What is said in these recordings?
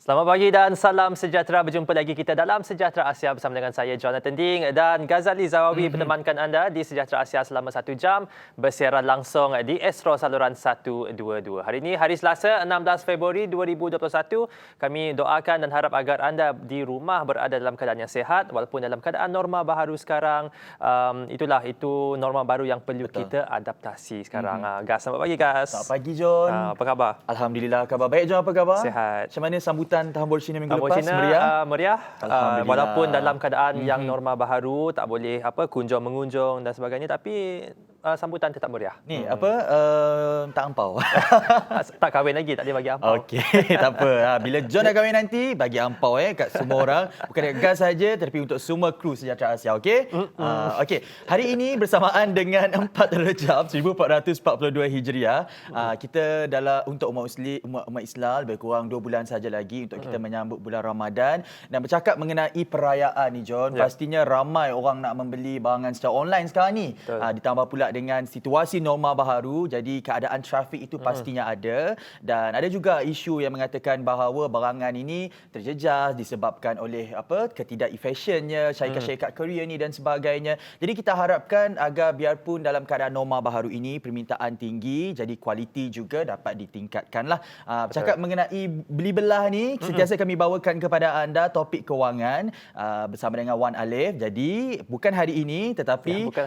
Selamat pagi dan salam sejahtera. Berjumpa lagi kita dalam Sejahtera Asia bersama dengan saya Jonathan Ding dan Ghazali Zawawi bertemankan anda di Sejahtera Asia selama 1 jam bersiaran langsung di Astro saluran 122. Hari ini hari Selasa 16 Februari 2021. Kami doakan dan harap agar anda di rumah berada dalam keadaan yang sihat walaupun dalam keadaan norma baru sekarang. Itu norma baru yang perlu kita adaptasi sekarang. Gas, selamat pagi Gas. Selamat pagi John. Apa khabar? Alhamdulillah, khabar baik John, apa khabar? Sihat. Macam mana sambutan Tahun Cina minggu Tahun lepas? Cina, meriah? meriah. Alhamdulillah. Walaupun dalam keadaan yang norma baharu, tak boleh mengunjung dan sebagainya, tapi sambutan tetap meriah. Ni tak ampau. Tak kahwin lagi, tak boleh bagi ampau. Okey, tak apa. Bila John dah kahwin nanti, bagi ampau kat semua orang. Bukan dekat Gas saja, tapi untuk semua kru Sejahtera Asia, okey? Okey, hari ini bersamaan dengan 4 Rejab 1442 Hijriah, kita untuk umat Islam lebih kurang 2 bulan saja lagi untuk kita menyambut bulan Ramadan. Dan bercakap mengenai perayaan ni John, pastinya ramai orang nak membeli barangan secara online sekarang ni. Ditambah pula dengan situasi norma baharu, jadi keadaan trafik itu pastinya ada. Dan ada juga isu yang mengatakan bahawa barangan ini terjejas disebabkan oleh ketidak-efisiennya syarikat-syarikat Korea ni dan sebagainya. Jadi kita harapkan agar biarpun dalam keadaan norma baharu ini permintaan tinggi, jadi kualiti juga dapat ditingkatkanlah. Bercakap mengenai beli belah ni, sentiasa kami bawakan kepada anda topik kewangan bersama dengan Wan Alif. Jadi bukan hari ini tetapi bukan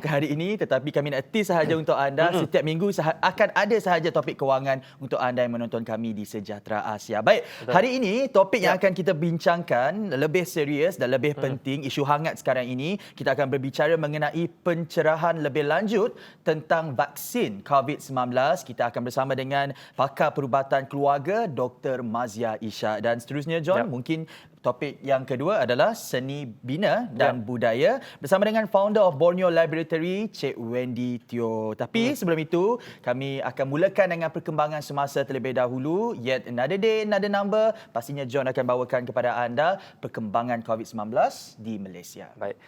hari ini tetapi kami nak tease sahaja untuk anda. Setiap minggu akan ada sahaja topik kewangan untuk anda yang menonton kami di Sejahtera Asia. Baik, hari ini topik yang akan kita bincangkan lebih serius dan lebih penting, isu hangat sekarang ini. Kita akan berbicara mengenai pencerahan lebih lanjut tentang vaksin COVID-19. Kita akan bersama dengan pakar perubatan keluarga Dr. Mazia Ishak. Dan seterusnya John, mungkin topik yang kedua adalah seni bina dan budaya bersama dengan founder of Borneo Laboratory, Cik Wendy Teo. Tapi sebelum itu, kami akan mulakan dengan perkembangan semasa terlebih dahulu. Yet another day, another number. Pastinya John akan bawakan kepada anda perkembangan COVID-19 di Malaysia. Baik.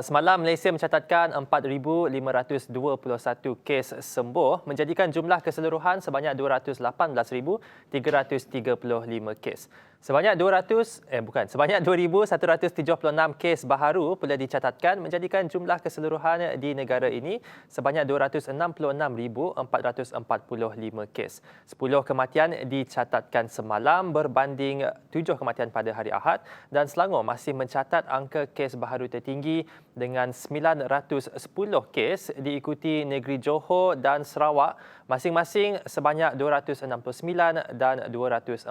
Semalam Malaysia mencatatkan 4,521 kes sembuh, menjadikan jumlah keseluruhan sebanyak 218,335 kes. Sebanyak 2,176 kes baharu pula dicatatkan, menjadikan jumlah keseluruhan di negara ini sebanyak 266,445 kes. 10 kematian dicatatkan semalam berbanding 7 kematian pada hari Ahad, dan Selangor masih mencatat angka kes baharu tertinggi dengan 910 kes, diikuti negeri Johor dan Sarawak masing-masing sebanyak 269 dan 246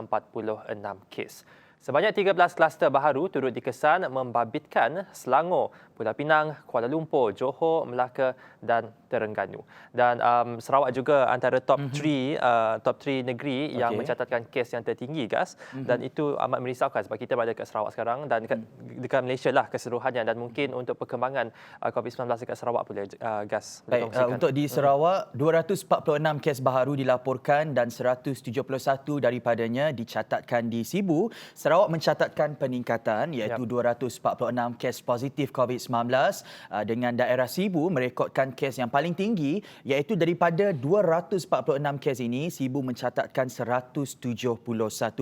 kes. Sebanyak 13 kluster baharu turut dikesan membabitkan Selangor, Pulau Pinang, Kuala Lumpur, Johor, Melaka dan Terengganu. Dan Sarawak juga antara top 3 negeri yang mencatatkan kes yang tertinggi, Gas. Dan itu amat merisaukan sebab kita berada kat Sarawak sekarang dan dekat Malaysia lah keseluruhannya, dan mungkin untuk perkembangan COVID-19 dekat Sarawak pula, Gas. Baik, untuk di Sarawak 246 kes baharu dilaporkan dan 171 daripadanya dicatatkan di Sibu. Sarawak mencatatkan peningkatan iaitu 246 kes positif COVID-19 dengan daerah Sibu merekodkan kes yang paling tinggi iaitu daripada 246 kes ini, Sibu mencatatkan 171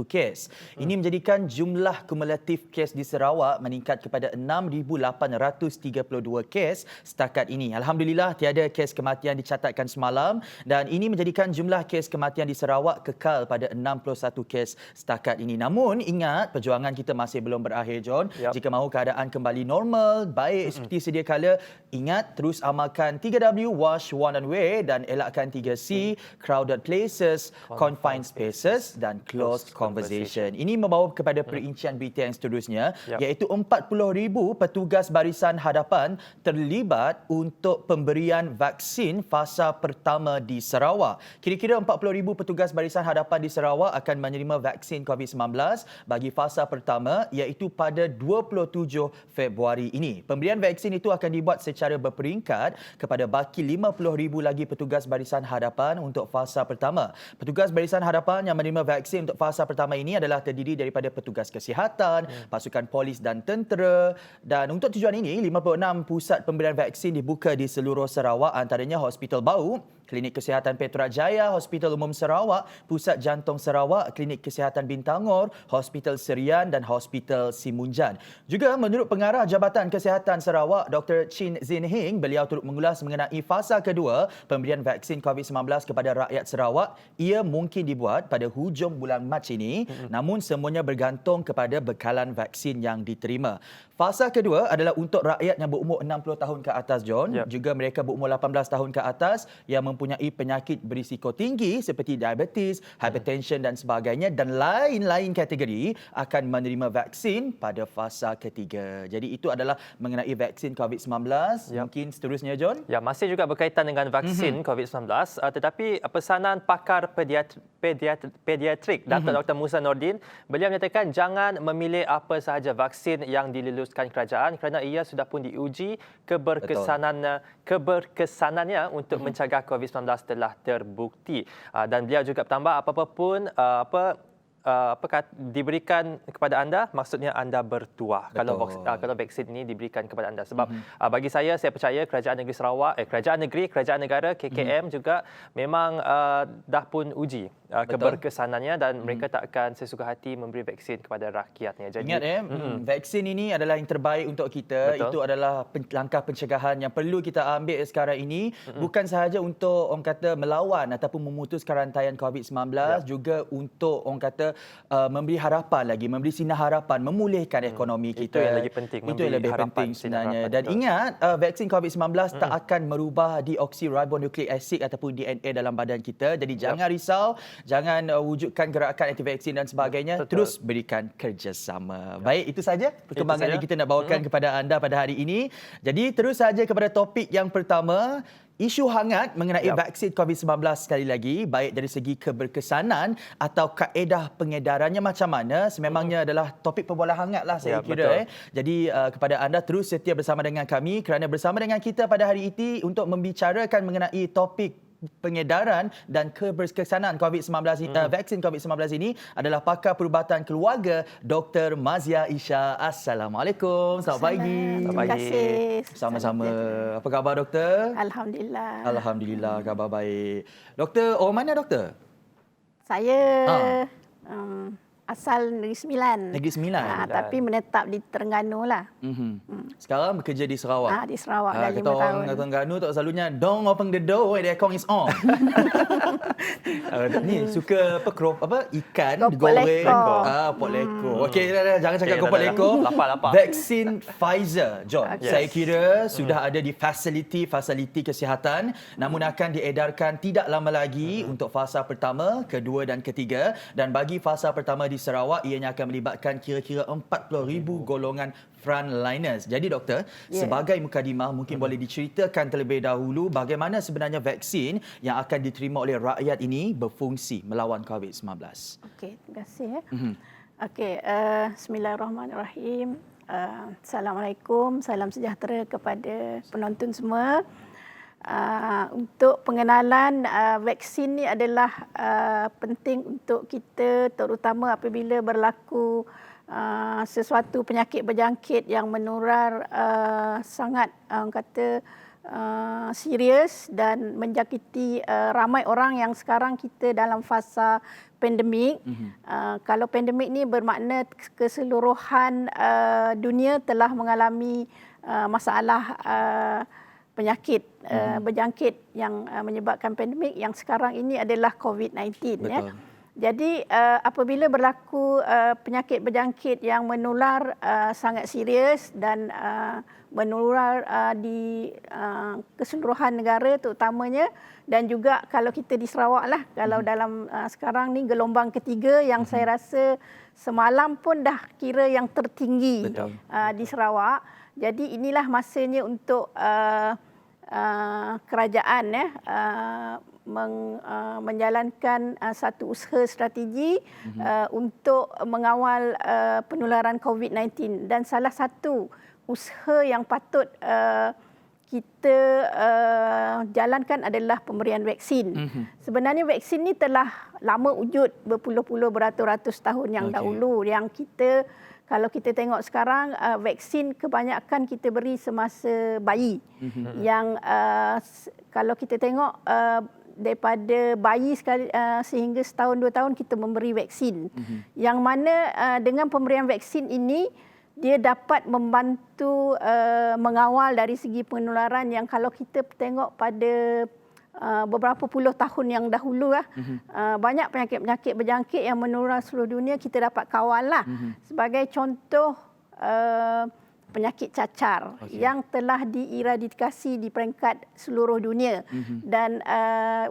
kes. Ini menjadikan jumlah kumulatif kes di Sarawak meningkat kepada 6,832 kes setakat ini. Alhamdulillah, tiada kes kematian dicatatkan semalam dan ini menjadikan jumlah kes kematian di Sarawak kekal pada 61 kes setakat ini. Namun ingat, perjuangan kita masih belum berakhir, John. Jika mahu keadaan kembali normal, baik seperti sedia kala, ingat terus amalkan 3W, wash, one and wear, dan elakkan 3C, crowded places, confined spaces dan closed conversation. Ini membawa kepada perincian berita yang seterusnya, iaitu 40,000 petugas barisan hadapan terlibat untuk pemberian vaksin fasa pertama di Sarawak. Kira-kira 40,000 petugas barisan hadapan di Sarawak akan menerima vaksin COVID-19 bagi fasa pertama, iaitu pada 27 Februari ini. Pemberian vaksin itu akan dibuat secara berperingkat kepada baki 50,000 lagi petugas barisan hadapan untuk fasa pertama. Petugas barisan hadapan yang menerima vaksin untuk fasa pertama ini adalah terdiri daripada petugas kesihatan, pasukan polis dan tentera. Dan untuk tujuan ini, 56 pusat pemberian vaksin dibuka di seluruh Sarawak, antaranya Hospital Bau, Klinik Kesihatan Petrajaya, Hospital Umum Sarawak, Pusat Jantung Sarawak, Klinik Kesihatan Bintangor, Hospital Serian dan Hospital Simunjan. Juga menurut Pengarah Jabatan Kesihatan Sarawak, Dr. Chin Zin Hing, beliau turut mengulas mengenai fasa kedua pemberian vaksin COVID-19 kepada rakyat Sarawak. Ia mungkin dibuat pada hujung bulan Mac ini, namun semuanya bergantung kepada bekalan vaksin yang diterima. Fasa kedua adalah untuk rakyat yang berumur 60 tahun ke atas, John. Juga mereka berumur 18 tahun ke atas yang mempunyai penyakit berisiko tinggi seperti diabetes, hypertension dan sebagainya, dan lain-lain kategori akan menerima vaksin pada fasa ketiga. Jadi itu adalah mengenai vaksin COVID-19. Mungkin seterusnya, John? Ya, masih juga berkaitan dengan vaksin COVID-19, tetapi pesanan pakar pediatrik Dr. Musa Nordin, beliau menyatakan jangan memilih apa sahaja vaksin yang diluluskan kerajaan kerana ia sudah pun diuji keberkesanannya untuk mencegah COVID-19 telah terbukti. Dan beliau juga bertambah apapun diberikan kepada anda, maksudnya anda bertuah kalau vaksin ini diberikan kepada anda. Sebab bagi saya percaya kerajaan negeri Sarawak, kerajaan negara KKM juga memang dah pun uji keberkesanannya dan mereka tak akan sesuka hati memberi vaksin kepada rakyatnya. Jadi ingat vaksin ini adalah yang terbaik untuk kita. Betul. Itu adalah langkah pencegahan yang perlu kita ambil sekarang ini, bukan sahaja untuk orang kata melawan ataupun memutuskan rantaian COVID-19, juga untuk orang kata memberi harapan lagi, memberi sinar harapan, memulihkan ekonomi kita. Itu yang lagi penting. Itu yang lebih penting sebenarnya. Dan betul. ingat, vaksin COVID-19 tak akan merubah deoksiribonukleik asid ataupun DNA dalam badan kita. Jadi jangan risau, jangan wujudkan gerakan anti-vaksin dan sebagainya. Betul. Terus berikan kerjasama. Baik, itu saja perkembangan yang kita nak bawakan kepada anda pada hari ini. Jadi terus saja kepada topik yang pertama. Isu hangat mengenai vaksin COVID-19 sekali lagi, baik dari segi keberkesanan atau kaedah pengedarannya macam mana, sememangnya adalah topik perbualan hangat lah saya kira. Jadi kepada anda terus setia bersama dengan kami kerana bersama dengan kita pada hari ini untuk membicarakan mengenai topik pengedaran dan keberkesanan COVID-19 vaksin COVID-19 ini adalah pakar perubatan keluarga Dr. Mazia Isha. Assalamualaikum. Selamat pagi. Terima kasih. Sama-sama. Apa khabar, doktor? Alhamdulillah. Alhamdulillah, khabar baik. Doktor, orang mana doktor? Saya asal Negeri Sembilan. Negeri Sembilan. Tapi menetap di Terengganu lah. Sekarang bekerja di Sarawak. Di Sarawak dah 5 kata tahun. orang Terengganu tak selalunya don't open the door when the aircon is on. Ni suka ikan digoreng. Pot leko. Okey, dah jangan cakap pot leko. Lapar. Vaksin Pfizer, John. Saya kira sudah ada di fasiliti kesihatan, namun akan diedarkan tidak lama lagi untuk fasa pertama, kedua dan ketiga, dan bagi fasa pertama di Sarawak ianya akan melibatkan kira-kira 40,000 golongan frontliners. Jadi doktor, sebagai mukadimah mungkin boleh diceritakan terlebih dahulu bagaimana sebenarnya vaksin yang akan diterima oleh rakyat ini berfungsi melawan COVID-19. Okey, terima kasih. Okey, bismillahirrahmanirrahim. Assalamualaikum, salam sejahtera kepada penonton semua. Untuk pengenalan vaksin ni adalah penting untuk kita, terutama apabila berlaku sesuatu penyakit berjangkit yang menular sangat serius dan menjangkiti ramai orang yang sekarang kita dalam fasa pandemik. Kalau pandemik ni bermakna keseluruhan dunia telah mengalami masalah penyakit berjangkit yang menyebabkan pandemik, yang sekarang ini adalah COVID-19. Jadi apabila berlaku penyakit berjangkit yang menular sangat serius dan menular di keseluruhan negara terutamanya, dan juga kalau kita di Sarawak lah, kalau dalam sekarang ni gelombang ketiga yang saya rasa semalam pun dah kira yang tertinggi di Sarawak. Jadi inilah masanya untuk kerajaan menjalankan satu usaha strategi untuk mengawal penularan COVID-19, dan salah satu usaha yang patut kita jalankan adalah pemberian vaksin. Sebenarnya vaksin ni telah lama wujud berpuluh-puluh beratus-ratus tahun yang dahulu, yang kita kalau kita tengok sekarang, vaksin kebanyakan kita beri semasa bayi. Yang kalau kita tengok daripada bayi sekali sehingga setahun 2 tahun kita memberi vaksin. Yang mana dengan pemberian vaksin ini dia dapat membantu mengawal dari segi penularan yang kalau kita tengok pada beberapa puluh tahun yang dahulu banyak penyakit-penyakit berjangkit yang menular seluruh dunia kita dapat kawal lah. Sebagai contoh penyakit cacar yang telah dieradikasi di peringkat seluruh dunia. Dan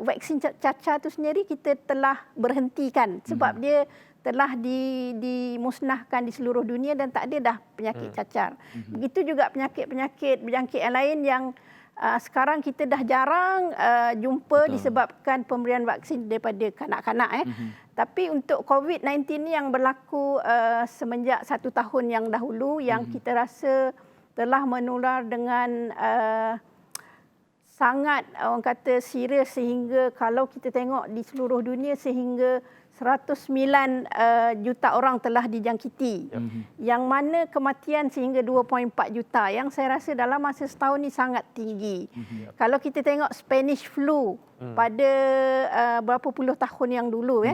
vaksin cacar itu sendiri kita telah berhentikan sebab dia telah dimusnahkan di seluruh dunia dan tak ada dah penyakit cacar. Begitu juga penyakit-penyakit berjangkit yang lain yang sekarang kita dah jarang jumpa disebabkan pemberian vaksin daripada kanak-kanak. Tapi untuk COVID-19 ni yang berlaku semenjak 1 tahun yang dahulu yang kita rasa telah menular dengan sangat orang kata serius sehingga kalau kita tengok di seluruh dunia sehingga 109 juta orang telah dijangkiti. Yang mana kematian sehingga 2.4 juta yang saya rasa dalam masa setahun ni sangat tinggi. Kalau kita tengok Spanish flu pada berapa puluh tahun yang dulu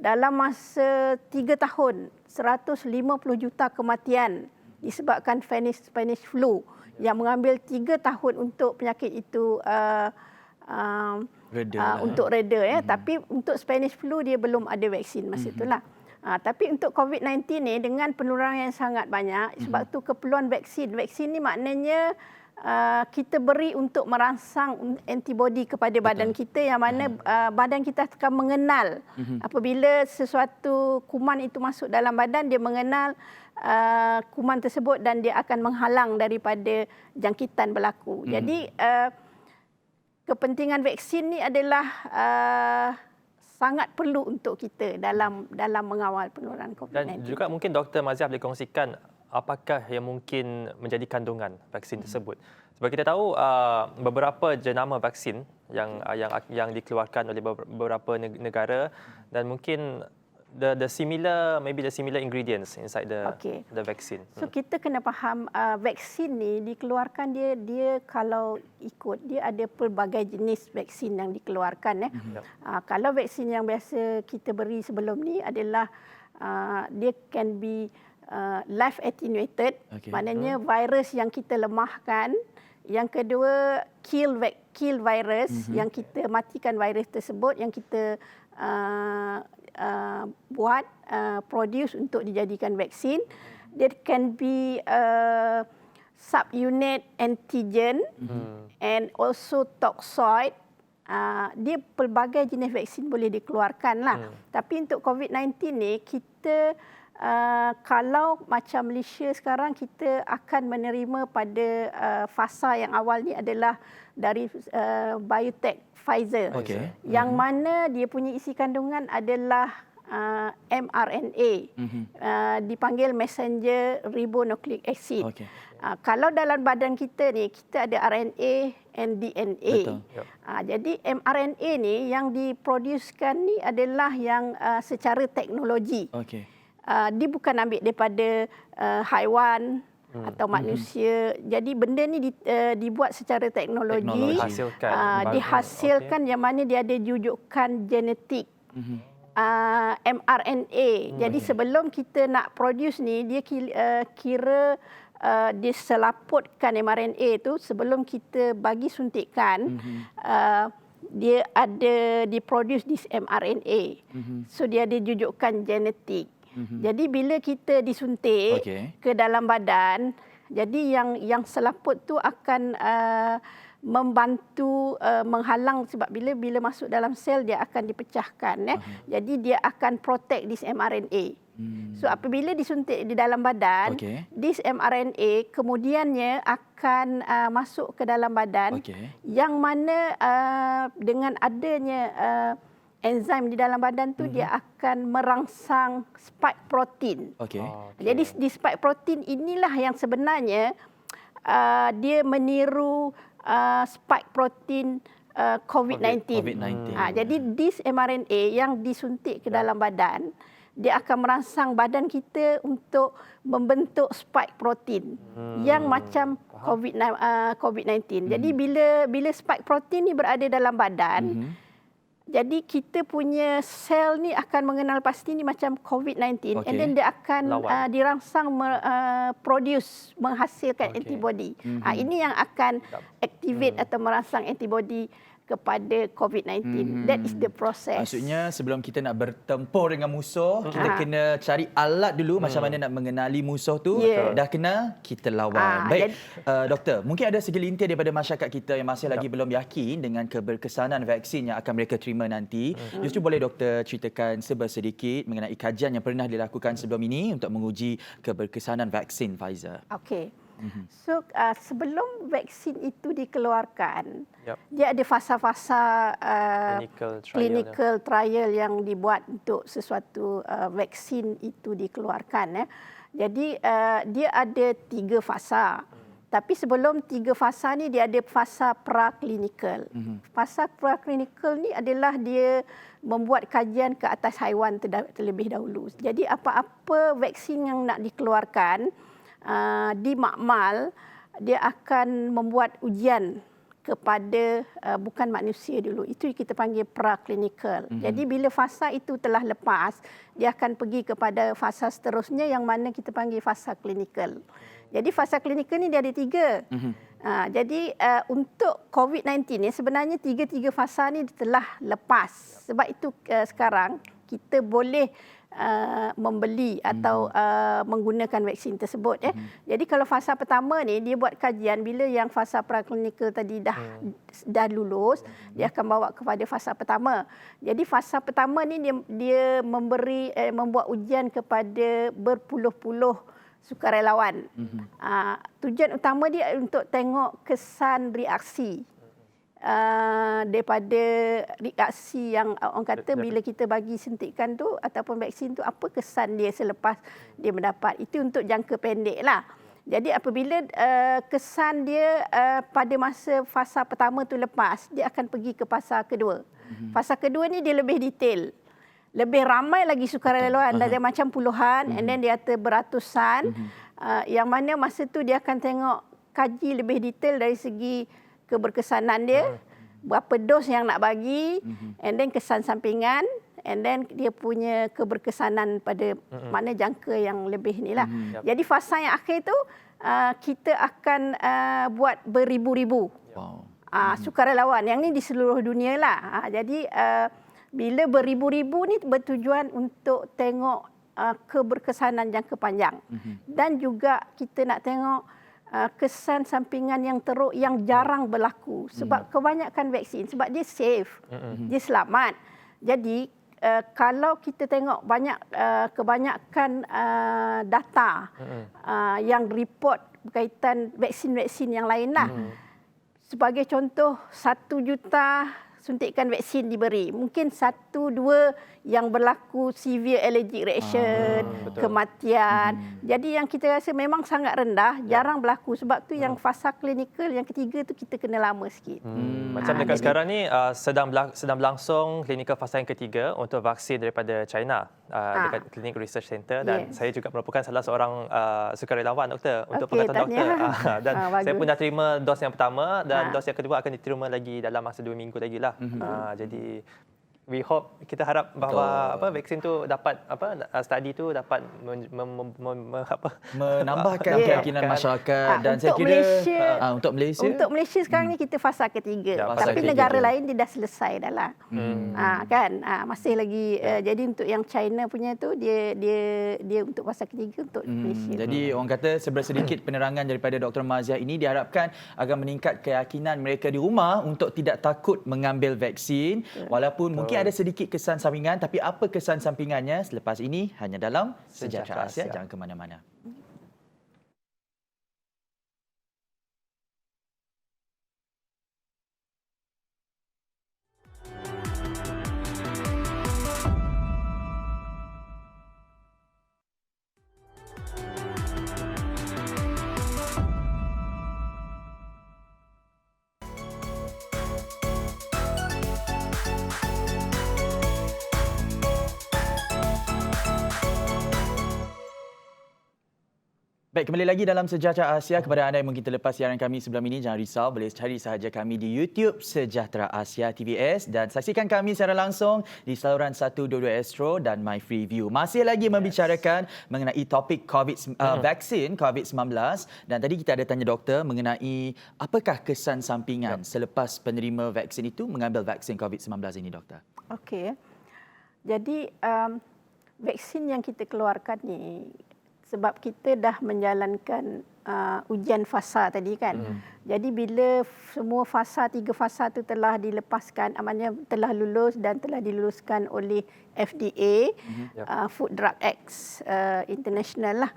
dalam masa 3 tahun 150 juta kematian disebabkan Spanish flu yang mengambil 3 tahun untuk penyakit itu untuk reda. Tapi untuk Spanish flu dia belum ada vaksin masa itulah. Tapi untuk COVID-19 ni dengan penularan yang sangat banyak sebab tu keperluan vaksin. Vaksin ni maknanya kita beri untuk merangsang antibodi kepada badan kita yang mana badan kita akan mengenal apabila sesuatu kuman itu masuk dalam badan dia mengenal kuman tersebut dan dia akan menghalang daripada jangkitan berlaku. Jadi kepentingan vaksin ni adalah sangat perlu untuk kita dalam mengawal penularan COVID-19. Dan juga mungkin Dr. Maziah boleh kongsikan apakah yang mungkin menjadi kandungan vaksin tersebut. Sebab kita tahu beberapa jenama vaksin yang dikeluarkan oleh beberapa negara dan mungkin the similar ingredients inside the vaccine. So kita kena faham vaksin ni dikeluarkan dia kalau ikut dia ada pelbagai jenis vaksin yang dikeluarkan kalau vaksin yang biasa kita beri sebelum ni adalah dia can be live attenuated, maknanya virus yang kita lemahkan. Yang kedua kill virus, yang kita matikan virus tersebut yang kita buat produce untuk dijadikan vaksin. There can be subunit antigen and also toxoid. Dia pelbagai jenis vaksin boleh dikeluarkan lah. Tapi untuk COVID-19 ni kita kalau macam Malaysia sekarang kita akan menerima pada fasa yang awal ni adalah dari biotech Pfizer. Yang mana dia punya isi kandungan adalah mRNA. Dipanggil messenger ribonucleic acid. Kalau dalam badan kita ni kita ada RNA and DNA. Jadi mRNA ni yang diproducekan ni adalah yang secara teknologi. Dia bukan ambil daripada haiwan atau manusia. Jadi benda ni dibuat secara teknologi. Dihasilkan yang mana dia ada jujukan genetik. mRNA. Jadi sebelum kita nak produce ni dia kira diselaputkan mRNA itu sebelum kita bagi suntikan. Dia ada diproduce this mRNA. So dia ada jujukan genetik. Jadi bila kita disuntik ke dalam badan, jadi yang selaput tu akan membantu menghalang sebab bila masuk dalam sel dia akan dipecahkan Jadi dia akan protect this mRNA. So apabila disuntik di dalam badan, this mRNA kemudiannya akan masuk ke dalam badan yang mana dengan adanya enzim di dalam badan tu dia akan merangsang spike protein. Jadi di spike protein inilah yang sebenarnya dia meniru spike protein COVID-19. Jadi this mRNA yang disuntik ke dalam badan, dia akan merangsang badan kita untuk membentuk spike protein yang macam COVID-19. Jadi bila spike protein ni berada dalam badan, Jadi kita punya sel ni akan mengenal pasti ni macam COVID-19 and then dia akan dirangsang menghasilkan antibody. Ini yang akan activate atau merangsang antibody kepada COVID-19. That is the process. Maksudnya sebelum kita nak bertempur dengan musuh, kita kena cari alat dulu macam mana nak mengenali musuh tu. Dah kena, kita lawan. Baik, doktor, mungkin ada segelintir daripada masyarakat kita yang masih lagi belum yakin dengan keberkesanan vaksin yang akan mereka terima nanti. Justru boleh doktor ceritakan sedikit mengenai kajian yang pernah dilakukan sebelum ini untuk menguji keberkesanan vaksin Pfizer. Okey. So sebelum vaksin itu dikeluarkan, dia ada fasa-fasa clinical trial yang dibuat untuk sesuatu vaksin itu dikeluarkan. Jadi dia ada 3 fasa. Tapi sebelum 3 fasa ni dia ada fasa praklinikal. Fasa praklinikal ni adalah dia membuat kajian ke atas haiwan terlebih dahulu. Jadi apa-apa vaksin yang nak dikeluarkan di makmal, dia akan membuat ujian kepada bukan manusia dulu. Itu kita panggil praklinikal. Jadi bila fasa itu telah lepas, dia akan pergi kepada fasa seterusnya yang mana kita panggil fasa klinikal. Jadi fasa klinikal ni dia ada 3. Jadi untuk COVID-19 ni sebenarnya 3 fasa ni telah lepas. Sebab itu sekarang kita boleh membeli atau menggunakan vaksin tersebut. Jadi kalau fasa pertama ni dia buat kajian, bila yang fasa praklinikal tadi dah lulus, dia akan bawa kepada fasa pertama. Jadi fasa pertama ni dia membuat ujian kepada berpuluh-puluh sukarelawan. Tujuan utama dia untuk tengok kesan reaksi daripada reaksi yang orang kata bila kita bagi suntikan tu ataupun vaksin tu, apa kesan dia selepas dia mendapat. Itu untuk jangka pendek lah. Jadi apabila kesan dia pada masa fasa pertama tu lepas, dia akan pergi ke fasa kedua. Fasa kedua ni dia lebih detail. Lebih ramai lagi sukarelawan, ada macam puluhan and then dia ada beratusan. Yang mana masa tu dia akan tengok, kaji lebih detail dari segi keberkesanan dia, berapa dos yang nak bagi, and then kesan sampingan, and then dia punya keberkesanan pada mana jangka yang lebih ni lah. Jadi fasa yang akhir tu kita akan buat beribu-ribu sukarelawan. Yang ni di seluruh dunia lah. Jadi bila beribu-ribu ni bertujuan untuk tengok keberkesanan jangka panjang. Dan juga kita nak tengok kesan sampingan yang teruk yang jarang berlaku. Sebab kebanyakan vaksin, sebab dia safe, dia selamat. Jadi kalau kita tengok kebanyakan data yang report berkaitan vaksin-vaksin yang lain lah. Sebagai contoh, 1 juta suntikan vaksin diberi. Mungkin 1-2 yang berlaku severe allergic reaction, kematian. Jadi yang kita rasa memang sangat rendah, jarang berlaku. Sebab tu yang fasa klinikal yang ketiga tu kita kena lama sikit. Macam dekat sekarang ni sedang berlangsung klinikal fasa yang ketiga untuk vaksin daripada China dekat Clinic Research Center, dan saya juga merupakan salah seorang sukarelawan doktor untuk pengetahuan doktor. Dan saya pun dah terima dos yang pertama dan dos yang kedua akan diterima lagi dalam masa 2 minggu lagi lah. Jadi we hope, kita harap bahawa vaksin tu dapat study tu dapat menambahkan keyakinan masyarakat. Dan saya kira untuk Malaysia sekarang ni kita fasa ketiga. Tapi negara lain dia dah selesai dah lah. Masih lagi jadi untuk yang China punya tu dia untuk fasa ketiga untuk Malaysia. Jadi orang kata sedikit penerangan daripada Dr. Maziah ini diharapkan agar meningkat keyakinan mereka di rumah untuk tidak takut mengambil vaksin, walaupun mungkin ada sedikit kesan sampingan, tapi apa kesan sampingannya selepas ini hanya dalam Sejahtera Asia. Jangan ke mana-mana. Baik, kembali lagi dalam Sejahtera Asia. Kepada anda yang mungkin terlepas siaran kami sebelum ini, jangan risau, boleh cari sahaja kami di YouTube Sejahtera Asia TVS dan saksikan kami secara langsung di saluran 122 Astro dan My Free View. Masih lagi membicarakan mengenai topik vaksin COVID-19 dan tadi kita ada tanya doktor mengenai apakah kesan sampingan selepas penerima vaksin itu mengambil vaksin COVID-19 ini, doktor. Okey. Jadi vaksin yang kita keluarkan ni sebab kita dah menjalankan ujian fasa tadi kan. Jadi bila semua fasa, 3 fasa tu telah dilepaskan, maknanya telah lulus dan telah diluluskan oleh FDA, Food Drug Acts International lah.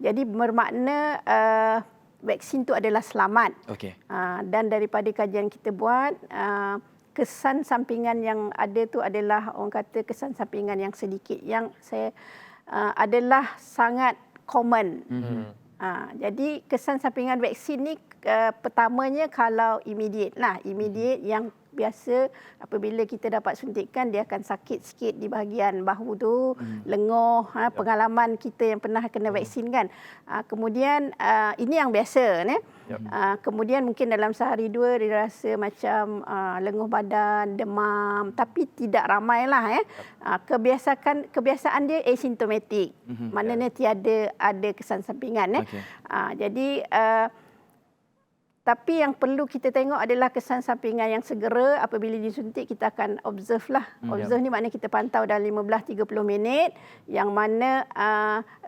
Jadi bermakna vaksin tu adalah selamat. Okey. Dan daripada kajian kita buat, kesan sampingan yang ada tu adalah orang kata kesan sampingan yang sedikit yang adalah sangat common. Jadi kesan sampingan vaksin ni pertamanya kalau immediate yang biasa apabila kita dapat suntikan dia akan sakit sikit di bahagian bahu tu, lenguh, pengalaman kita yang pernah kena vaksin kan. Kemudian ini yang biasa ni. Kemudian mungkin dalam sehari dua dia rasa macam lenguh badan, demam, tapi tidak ramailah kebiasaan dia asimptomatik. Maknanya tiada ada kesan sampingan jadi tapi yang perlu kita tengok adalah kesan sampingan yang segera apabila disuntik kita akan observe lah. Observe ni maknanya kita pantau dalam 15-30 minit yang mana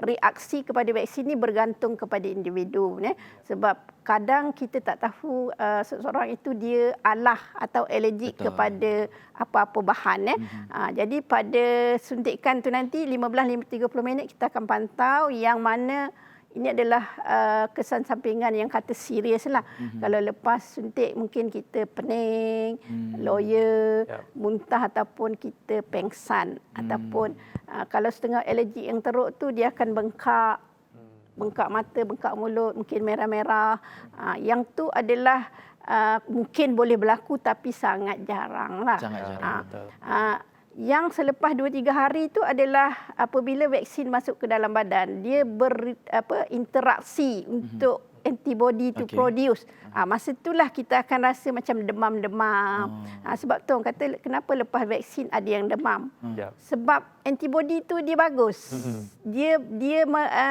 reaksi kepada vaksin ni bergantung kepada individu. Sebab kadang kita tak tahu seseorang itu dia alah atau alergik kepada apa-apa bahan. Jadi pada suntikan tu nanti 15-30 minit kita akan pantau yang mana ini adalah kesan sampingan yang kata serius lah. Kalau lepas suntik mungkin kita pening, loya, muntah ataupun kita pengsan. Ataupun kalau setengah alergi yang teruk tu dia akan bengkak mata, bengkak mulut, mungkin merah-merah. Yang tu adalah mungkin boleh berlaku tapi sangat jarang lah. Sangat jarang, betul. Yang selepas 2-3 hari itu adalah apabila vaksin masuk ke dalam badan, dia berinteraksi untuk antibody to produce. Masa itulah kita akan rasa macam demam-demam. Sebab tu orang kata kenapa lepas vaksin ada yang demam. Sebab antibody tu dia bagus. Dia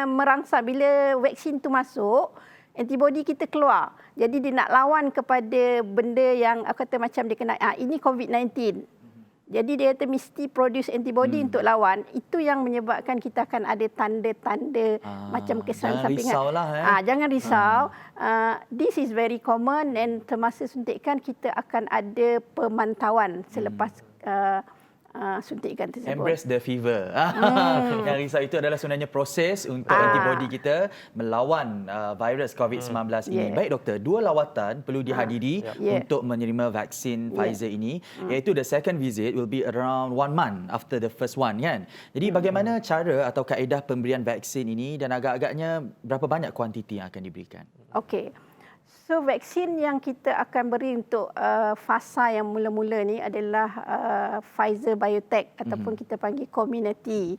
merangsang bila vaksin tu masuk, antibody kita keluar. Jadi dia nak lawan kepada benda yang aku kata macam dia kena ini COVID-19. Jadi dia kata mesti produce antibody untuk lawan. Itu yang menyebabkan kita akan ada tanda-tanda macam kesan sampingan. Jangan risau. This is very common and semasa suntikan kita akan ada pemantauan selepas suntikan tersebut. Embrace the fever. Yang risau itu adalah sebenarnya proses untuk antibody kita melawan virus COVID-19 ini. Baik doktor, 2 lawatan perlu dihadiri untuk menerima vaksin Pfizer ini, iaitu the second visit will be around 1 month after the first one kan. Jadi bagaimana cara atau kaedah pemberian vaksin ini dan agak-agaknya berapa banyak kuantiti yang akan diberikan? Okey. So vaksin yang kita akan beri untuk fasa yang mula-mula ni adalah Pfizer Biotech ataupun kita panggil community.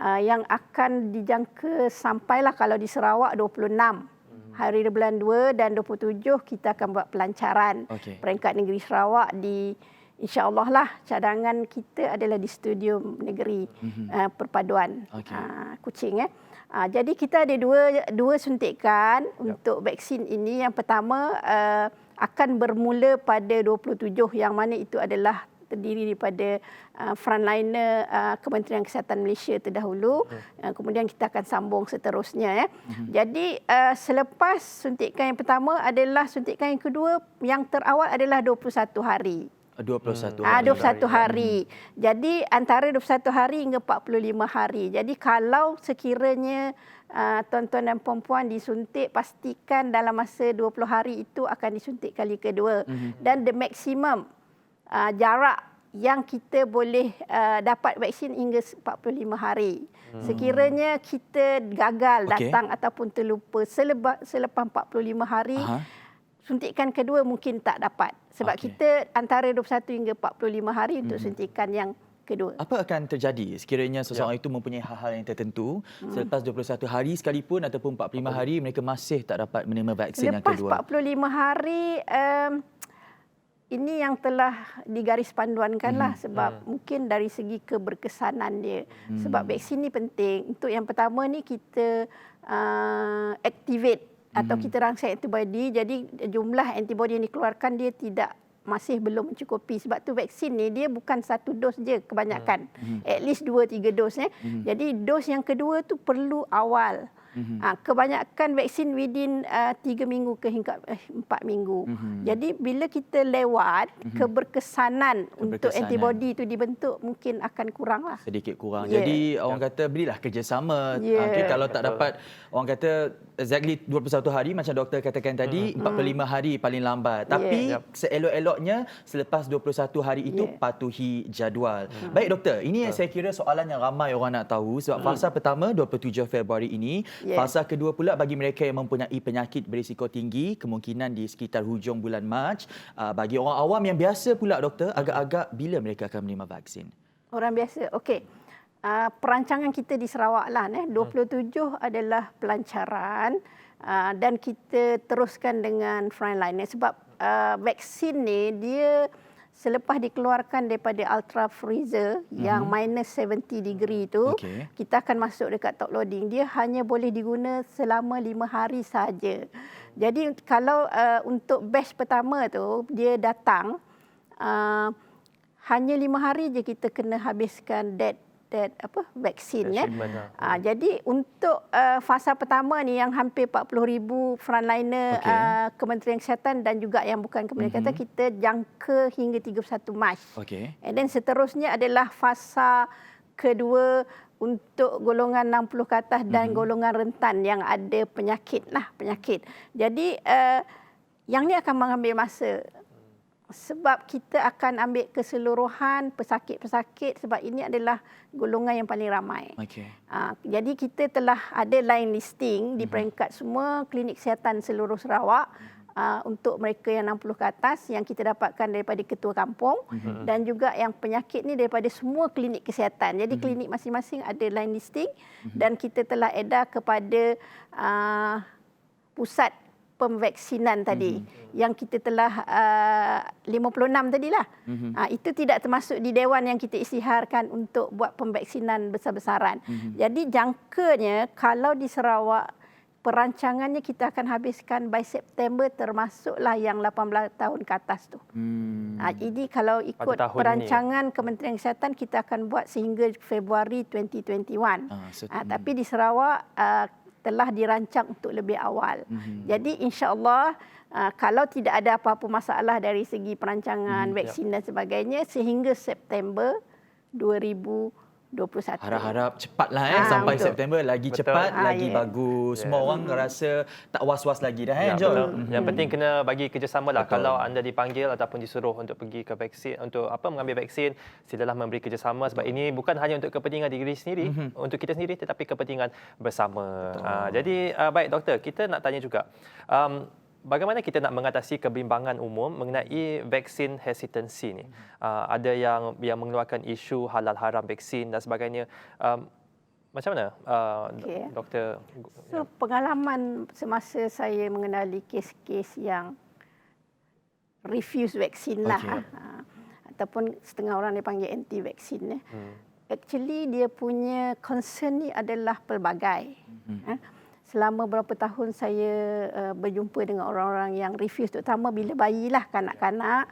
Yang akan dijangka sampailah kalau di Sarawak 26 hari bulan 2 dan 27 kita akan buat pelancaran peringkat negeri Sarawak di InsyaAllah lah cadangan kita adalah di Studium Negeri Perpaduan Kuching. Jadi kita ada dua suntikan untuk vaksin ini. Yang pertama akan bermula pada 27 yang mana itu adalah terdiri daripada frontliner Kementerian Kesihatan Malaysia terdahulu. Kemudian kita akan sambung seterusnya. Jadi selepas suntikan yang pertama adalah suntikan yang kedua yang terawal adalah 21 hari. 21 hari. 21 hari. Jadi antara 21 hari hingga 45 hari. Jadi kalau sekiranya tuan-tuan dan puan-puan disuntik, pastikan dalam masa 20 hari itu akan disuntik kali kedua. Dan the maximum jarak yang kita boleh dapat vaksin hingga 45 hari. Sekiranya kita gagal datang ataupun terlupa selepas 45 hari, suntikan kedua mungkin tak dapat. Sebab kita antara 21 hingga 45 hari untuk suntikan yang kedua. Apa akan terjadi sekiranya seseorang itu mempunyai hal-hal yang tertentu selepas 21 hari sekalipun ataupun 45 hari mereka masih tak dapat menerima vaksin yang kedua? Selepas 45 hari, ini yang telah digaris panduankan lah sebab mungkin dari segi keberkesanan dia. Sebab vaksin ni penting. Untuk yang pertama ni kita activate atau kita rangsang antibody. Jadi jumlah antibody yang dikeluarkan dia masih belum mencukupi. Sebab tu vaksin ni dia bukan satu dos je kebanyakan. At least 2-3 dos. Jadi dos yang kedua tu perlu awal. Kebanyakan vaksin within 3 minggu ke hingga 4 minggu. Jadi bila kita lewat, keberkesanan untuk antibody itu dibentuk mungkin akan kurang lah. Sedikit kurang. Jadi orang kata berilah kerjasama. Okay, kalau tak dapat, orang kata exactly 21 hari macam doktor katakan tadi, 45 hari paling lambat. Tapi seelok-eloknya selepas 21 hari itu patuhi jadual. Baik doktor, ini yang saya kira soalan yang ramai orang nak tahu sebab fasa pertama 27 Februari ini. Fasa kedua pula bagi mereka yang mempunyai penyakit berisiko tinggi, kemungkinan di sekitar hujung bulan Mac. Bagi orang awam yang biasa pula doktor, agak-agak bila mereka akan menerima vaksin? Orang biasa, okey. Perancangan kita di Sarawak lah. 27 adalah pelancaran dan kita teruskan dengan frontliner. Sebab vaksin ni dia selepas dikeluarkan daripada ultra freezer yang minus 70 degree tu, kita akan masuk dekat top loading. Dia hanya boleh diguna selama 5 hari saja. Jadi kalau untuk batch pertama tu dia datang hanya 5 hari je kita kena habiskan vaksin ya. Jadi untuk fasa pertama ni yang hampir 40,000 frontliner Kementerian Kesihatan dan juga yang bukan Kementerian Kesihatan kita jangka hingga 31 Mac. And then seterusnya adalah fasa kedua untuk golongan 60 ke atas dan golongan rentan yang ada penyakit. Jadi yang ni akan mengambil masa. Sebab kita akan ambil keseluruhan pesakit-pesakit sebab ini adalah golongan yang paling ramai. Jadi kita telah ada line listing di peringkat semua klinik kesihatan seluruh Sarawak untuk mereka yang 60 ke atas yang kita dapatkan daripada ketua kampung dan juga yang penyakit ni daripada semua klinik kesihatan. Jadi klinik masing-masing ada line listing dan kita telah edar kepada pusat pemvaksinan tadi yang kita telah 56 tadilah. Itu tidak termasuk di dewan yang kita isytiharkan untuk buat pemvaksinan besar-besaran. Jadi jangkanya kalau di Sarawak perancangannya kita akan habiskan by September termasuklah yang 18 tahun ke atas tu. Ini kalau ikut perancangan Kementerian Kesihatan kita akan buat sehingga Februari 2021. Tapi di Sarawak telah dirancang untuk lebih awal. Jadi insya-Allah kalau tidak ada apa-apa masalah dari segi perancangan vaksin dan sebagainya sehingga September 2021. Harap-harap cepatlah sampai betul. September lagi cepat lagi bagus. Semua orang rasa tak was-was lagi dah Yang penting kena bagi kerjasamalah. Kalau anda dipanggil ataupun disuruh untuk pergi ke vaksin untuk mengambil vaksin, silalah memberi kerjasama sebab ini bukan hanya untuk kepentingan diri sendiri, untuk kita sendiri tetapi kepentingan bersama. Jadi baik doktor, kita nak tanya juga bagaimana kita nak mengatasi kebimbangan umum mengenai vaksin hesitancy ni? Ada yang mengeluarkan isu halal haram vaksin dan sebagainya. Macam mana, doktor? So, pengalaman semasa saya mengenali kes-kes yang refuse vaksin lah, ataupun setengah orang dipanggil anti vaksin. Actually dia punya concern ni adalah pelbagai. Selama berapa tahun saya berjumpa dengan orang-orang yang refuse, terutama bila bayilah, kanak-kanak.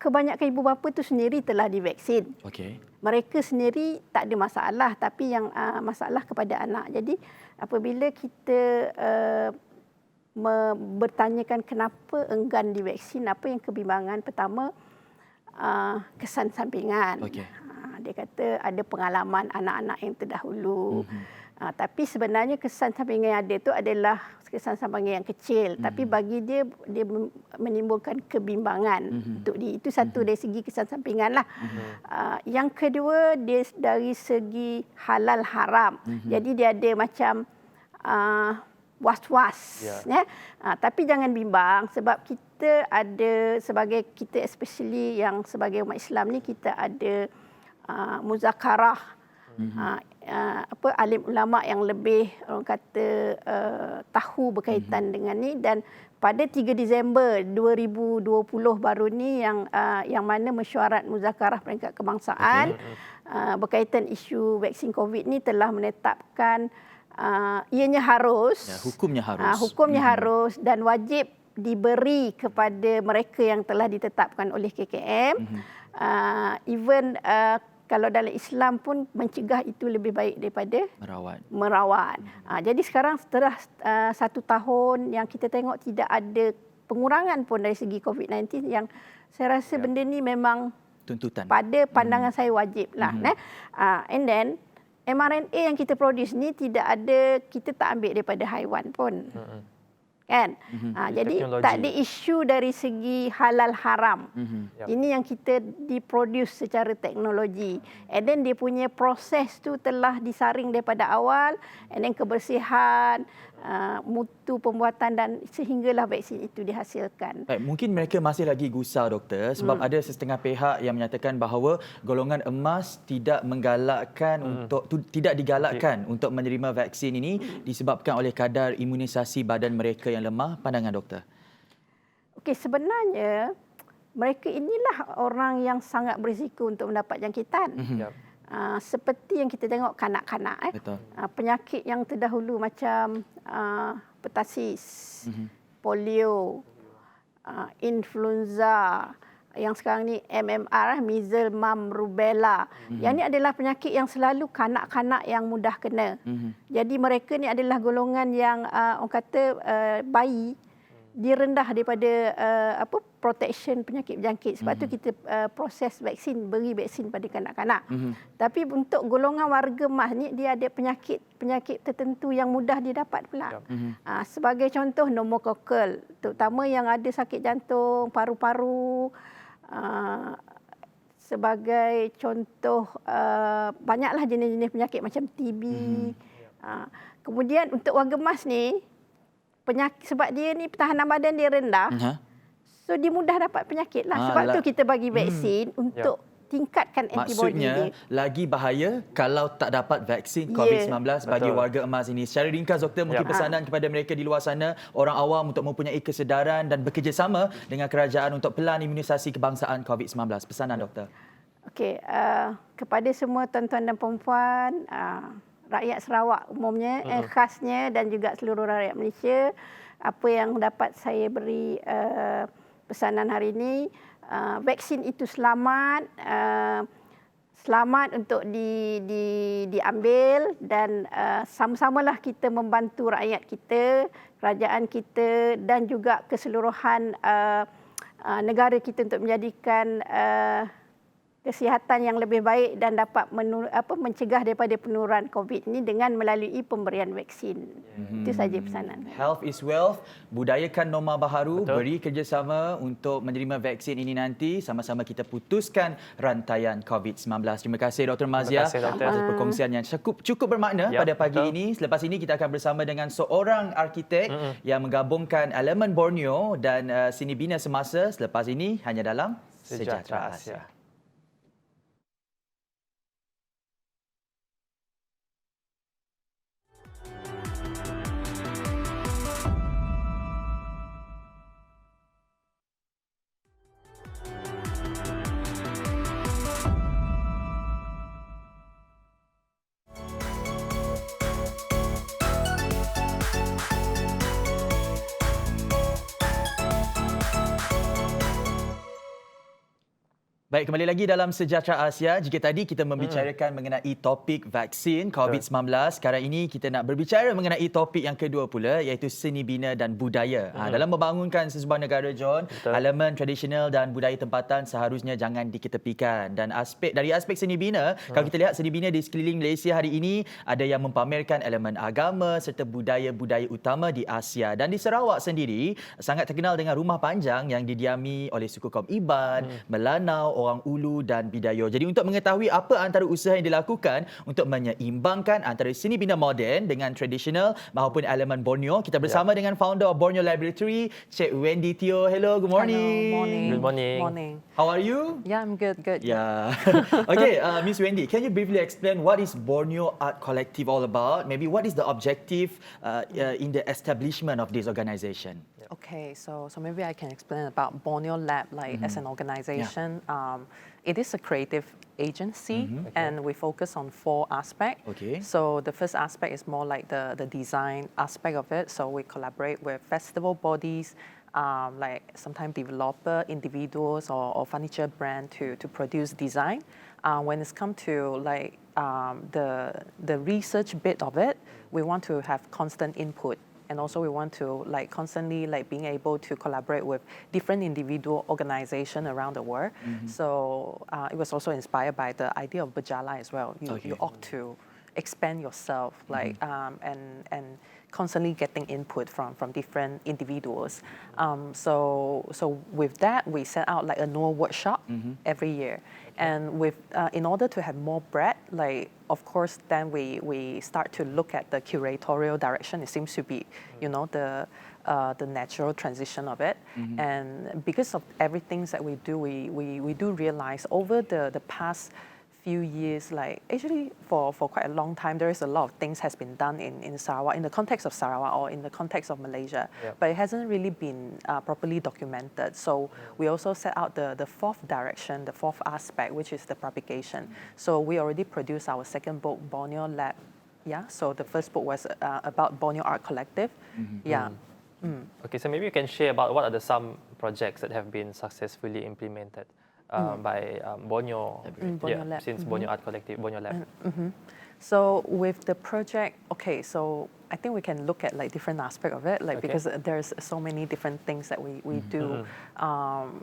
Kebanyakan ibu bapa tu sendiri telah divaksin. Mereka sendiri tak ada masalah, tapi yang masalah kepada anak. Jadi apabila kita bertanyakan kenapa enggan divaksin, apa yang kebimbangan? Pertama, kesan sampingan. Dia kata ada pengalaman anak-anak yang terdahulu. Tapi sebenarnya kesan sampingan yang ada itu adalah kesan sampingan yang kecil. Tapi bagi dia menimbulkan kebimbangan. Untuk dia. Itu satu dari segi kesan sampingan lah. Yang kedua, dia dari segi halal haram. Jadi dia ada macam was-was. Tapi jangan bimbang sebab kita ada, sebagai kita especially yang sebagai umat Islam ni, kita ada muzakarah, alim ulama yang lebih orang kata tahu berkaitan dengan ni. Dan pada 3 Disember 2020 baru ni yang mana mesyuarat muzakarah peringkat kebangsaan berkaitan isu vaksin COVID ni telah menetapkan ianya harus, hukumnya harus dan wajib diberi kepada mereka yang telah ditetapkan oleh KKM. Even kalau dalam Islam pun mencegah itu lebih baik daripada merawat. Jadi sekarang setelah 1 tahun yang kita tengok tidak ada pengurangan pun dari segi COVID-19, yang saya rasa benda ni memang tuntutan. Pada pandangan saya wajib lah. And then mRNA yang kita produce ni tidak ada, kita tak ambil daripada haiwan pun. Kan? Jadi teknologi. Tak ada isu dari segi halal haram. Ini yang kita diproduce secara teknologi. And then dia punya proses tu telah disaring daripada awal. And then kebersihan, mutu pembuatan dan sehinggalah vaksin itu dihasilkan. Baik, mungkin mereka masih lagi gusar, doktor, sebab ada setengah pihak yang menyatakan bahawa golongan emas tidak digalakkan untuk menerima vaksin ini disebabkan oleh kadar imunisasi badan mereka yang lemah. Pandangan doktor? Okey, sebenarnya mereka inilah orang yang sangat berisiko untuk mendapat jangkitan. Seperti yang kita tengok kanak-kanak, penyakit yang terdahulu macam petasis, polio, influenza, yang sekarang ni MMR, measles, mumps, rubella. Yang ni adalah penyakit yang selalu kanak-kanak yang mudah kena. Jadi mereka ni adalah golongan yang orang kata bayi dia rendah daripada protection penyakit berjangkit. Sebab tu kita proses vaksin, beri vaksin pada kanak-kanak. Tapi untuk golongan warga emas ni dia ada penyakit tertentu yang mudah didapat pula. Sebagai contoh pneumococcal, terutama yang ada sakit jantung, paru-paru. Sebagai contoh banyaklah jenis-jenis penyakit macam TB. Kemudian untuk warga emas ni sebab dia ni pertahanan badan dia rendah, so dia mudah dapat penyakit lah. Sebab tu kita bagi vaksin untuk tingkatkan antibody dia. Maksudnya lagi bahaya kalau tak dapat vaksin COVID-19 bagi warga emas ini. Secara ringkas, doktor, mungkin pesanan kepada mereka di luar sana, orang awam, untuk mempunyai kesedaran dan bekerjasama dengan kerajaan untuk pelan imunisasi kebangsaan COVID-19. Pesanan doktor. Okey, kepada semua tuan-tuan dan puan-puan, rakyat Sarawak umumnya, khasnya, dan juga seluruh rakyat Malaysia, apa yang dapat saya beri pesanan hari ini, vaksin itu selamat, selamat untuk diambil, dan sama-samalah kita membantu rakyat kita, kerajaan kita dan juga keseluruhan negara kita untuk menjadikan kesihatan yang lebih baik dan dapat mencegah daripada penurunan COVID ini dengan melalui pemberian vaksin. Itu saja pesanan. Health is wealth. Budayakan norma baharu. Beri kerjasama untuk menerima vaksin ini nanti. Sama-sama kita putuskan rantaian COVID-19. Terima kasih Dr. Mazia atas perkongsian yang cukup bermakna pada pagi ini. Selepas ini kita akan bersama dengan seorang arkitek yang menggabungkan elemen Borneo dan seni bina semasa. Selepas ini hanya dalam Sejahtera Asia. Baik, kembali lagi dalam Sejahtera Asia. Jika tadi kita membicarakan mengenai topik vaksin COVID-19, sekarang ini kita nak berbicara mengenai topik yang kedua pula, iaitu seni bina dan budaya. Dalam membangunkan sesebuah negara, John, elemen tradisional dan budaya tempatan seharusnya jangan diketepikan. Dan dari aspek seni bina, kalau kita lihat seni bina di sekeliling Malaysia hari ini, ada yang mempamerkan elemen agama serta budaya-budaya utama di Asia. Dan di Sarawak sendiri, sangat terkenal dengan rumah panjang yang didiami oleh suku kaum Iban, Melanau, orang Ulu dan Bidayuh. Jadi untuk mengetahui apa antara usaha yang dilakukan untuk menyeimbangkan antara seni bina moden dengan tradisional maupun elemen Borneo, kita bersama dengan founder of Borneo Laboratory, Cik Wendy Teo. Hello, good morning. Hello, morning. Good morning. Morning. How are you? Yeah, I'm good. Yeah. Okay, Miss Wendy, can you briefly explain what is Borneo Art Collective all about? Maybe what is the objective in the establishment of this organization? Okay, so maybe I can explain about Borneo Lab, like as an organization. It is a creative agency, and we focus on 4 aspects. Okay. So the first aspect is more like the design aspect of it. So we collaborate with festival bodies, like sometimes developer, individuals, or furniture brand to produce design. When it's come to like the research bit of it, we want to have constant input. And also we want to like constantly like being able to collaborate with different individual organizations around the world. So it was also inspired by the idea of Berjala as well. You ought to expand yourself, like and constantly getting input from different individuals. So with that, we set out like a annual workshop every year. And with in order to have more breadth, like of course, then we start to look at the curatorial direction. It seems to be, the natural transition of it. And because of everything that we do, we do realize over the past few years, like actually for quite a long time, there is a lot of things has been done in Sarawak, in the context of Sarawak or in the context of Malaysia, but it hasn't really been properly documented. So we also set out the 4th direction, the 4th aspect, which is the propagation. So we already produced our 2nd book, Borneo Lab. Yeah, so the first book was about Borneo Art Collective. Yeah. Okay, so maybe you can share about what are some projects that have been successfully implemented by Borneo, Borneo Lab. since Borneo Art Collective, Borneo Lab. So with the project, okay, so I think we can look at like different aspect of it, like because there's so many different things that we do.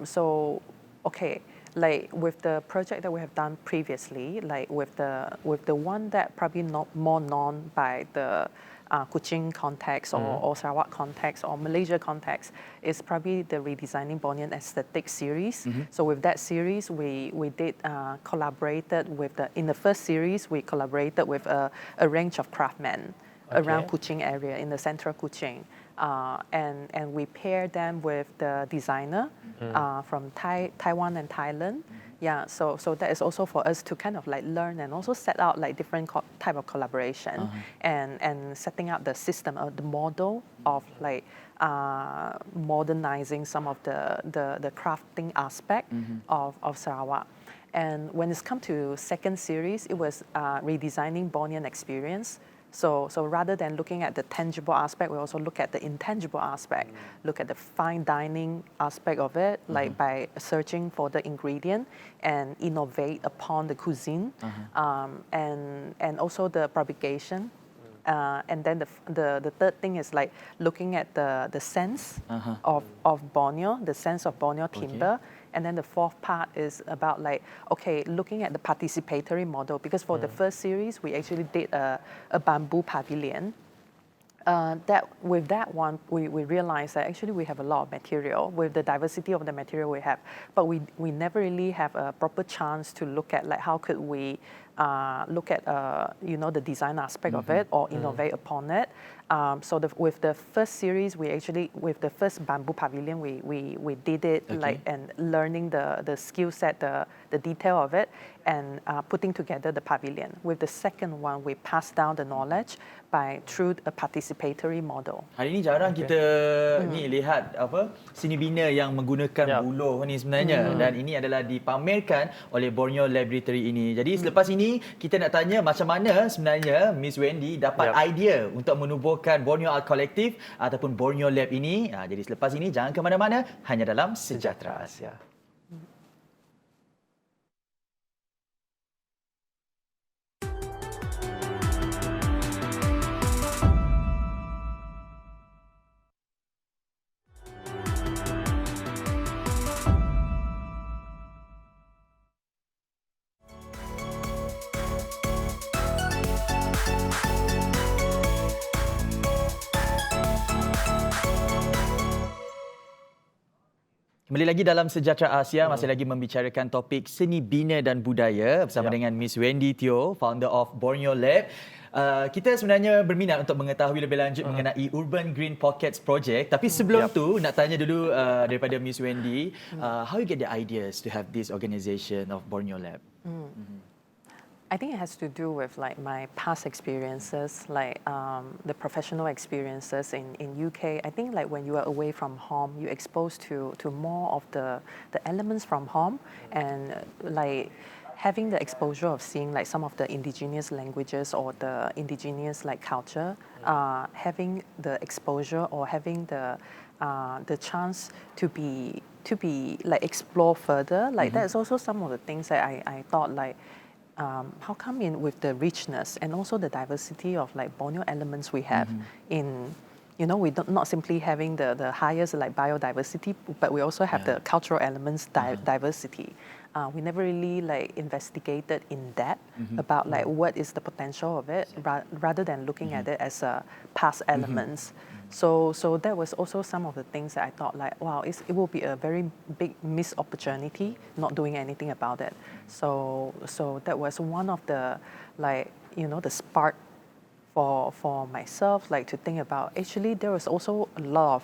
So okay, like with the project that we have done previously, like with the one that probably not more known by the Kuching context or Sarawak context or Malaysia context is probably the Redesigning Bornean Aesthetic series. So with that series, we did collaborated with in the first series, we collaborated with a range of craftsmen around Kuching area in the central Kuching. And we paired them with the designer from Taiwan and Thailand. Yeah, so that is also for us to kind of like learn and also set out like different type of collaboration and setting up the system or the model of like modernizing some of the crafting aspect of Sarawak. And when it's come to 2nd series, it was redesigning Bornean experience. So rather than looking at the tangible aspect, we also look at the intangible aspect, look at the fine dining aspect of it, like by searching for the ingredient and innovate upon the cuisine, and also the propagation. And then the 3rd thing is like looking at the sense of Borneo, the sense of Borneo timber. And then the 4th part is about like, okay, looking at the participatory model, because for the first series, we actually did a bamboo pavilion. With that one, we realized that actually we have a lot of material with the diversity of the material we have, but we never really have a proper chance to look at like how could we look at the design aspect of it or innovate upon it. So with the first series, we actually with the first bamboo pavilion, we did it like and learning the skill set, the detail of it, and putting together the pavilion. With the 2nd one, we passed down the knowledge through a participatory model. Hari ini jarang kita ni lihat apa seni bina yang menggunakan buluh ni sebenarnya, dan ini adalah dipamerkan oleh Borneo Laboratory ini. Jadi selepas ini kita nak tanya macam mana sebenarnya Miss Wendy dapat idea untuk menubuhkan Borneo Art Collective ataupun Borneo Lab ini. Jadi selepas ini jangan ke mana-mana, hanya dalam Sejahtera Asia. Kembali lagi dalam Sejahtera Asia, masih lagi membicarakan topik seni bina dan budaya bersama dengan Miss Wendy Teo, founder of Borneo Lab. Kita sebenarnya berminat untuk mengetahui lebih lanjut mengenai Urban Green Pockets Project. Tapi sebelum tu, nak tanya dulu daripada Miss Wendy, how you get the ideas to have this organisation of Borneo Lab? I think it has to do with like my past experiences, like the professional experiences in UK. I think like when you are away from home, you're exposed to more of the elements from home, and like having the exposure of seeing like some of the indigenous languages or the indigenous like culture, having the exposure or having the chance to be like explore further. Like that's also some of the things that I thought like. How come in with the richness and also the diversity of like Borneo elements we have in, you know, we don't not simply having the highest like biodiversity, but we also have the cultural elements diversity. We never really like investigated in depth about like what is the potential of it, rather than looking at it as past elements. So that was also some of the things that I thought like, wow, it will be a very big missed opportunity not doing anything about it. So that was one of the like, you know, the spark for myself, like to think about actually there was also a lot of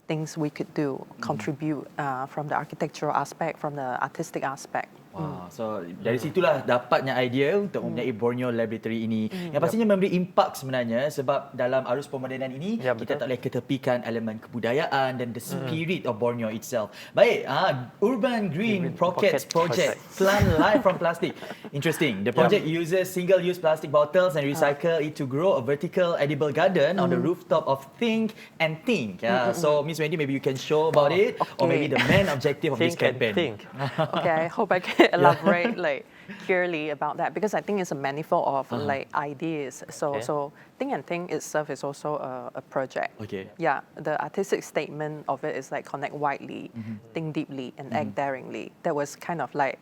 things we could do, contribute from the architectural aspect, from the artistic aspect. Wow. So dari situlah dapatnya idea untuk mempunyai Borneo Laboratory ini. Yang pastinya memberi impak sebenarnya sebab dalam arus pemodenan ini kita tak boleh ketepikan elemen kebudayaan dan the spirit of Borneo itself. Baik, Urban Green Pockets Project, Plant Life from Plastic. Interesting. The project uses single-use plastic bottles and recycle it to grow a vertical edible garden on the rooftop of Think and Think. So Miss Wendy, maybe you can show about it, or maybe the main objective of this campaign. Okay, I hope I can elaborate like clearly about that, because I think it's a manifold of like ideas. So Think and Think itself is also a project. Okay. Yeah, the artistic statement of it is like connect widely, think deeply, and act daringly. That was kind of like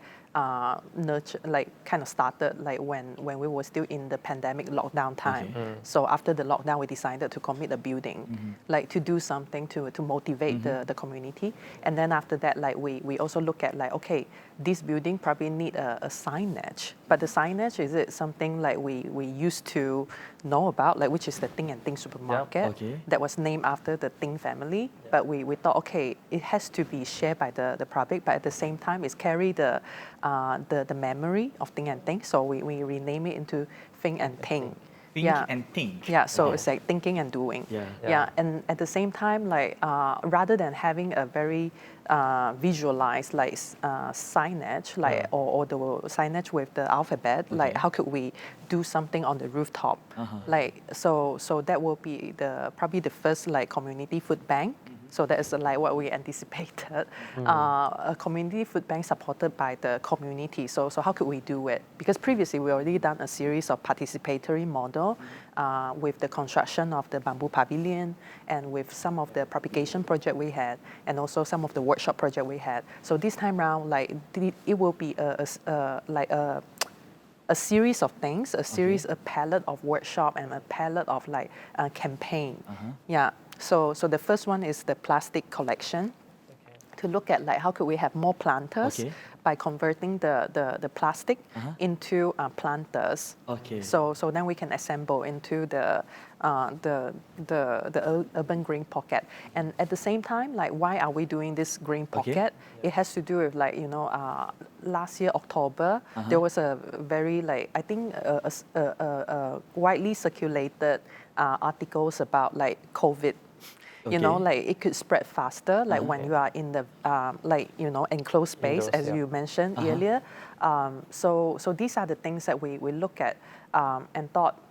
nurture, like kind of started like when we were still in the pandemic lockdown time. So after the lockdown, we decided to commit a building, like to do something to motivate the community. And then after that, like we also look at like, okay, this building probably need a signage, but the signage, is it something like we used to know about, like which is the Think and Think supermarket that was named after the Think family. But we thought, okay, it has to be shared by the public, but at the same time, it's carry the memory of Think and Think. So we rename it into Think and Think. Think and Think. Yeah, so it's like thinking and doing. Yeah, and at the same time, like rather than having a very visualized like signage, like or the signage with the alphabet, like how could we do something on the rooftop? Like so that will be probably the first like community food bank. So that is like what we anticipated, a community food bank supported by the community. So how could we do it? Because previously we already done a series of participatory model with the construction of the bamboo pavilion and with some of the propagation project we had, and also some of the workshop project we had. So this time round, like it will be a series of things, a palette of workshop and a palette of like campaign. Yeah. So the first one is the plastic collection, to look at like how could we have more planters by converting the plastic into planters. So then we can assemble into the urban green pocket. And at the same time, like why are we doing this green pocket? It has to do with like, you know, last year October there was a very like, I think a widely circulated articles about like COVID. You know, like it could spread faster, like when you are in the like, you know, enclosed space, as you mentioned earlier. So these are the things that we look at and thought,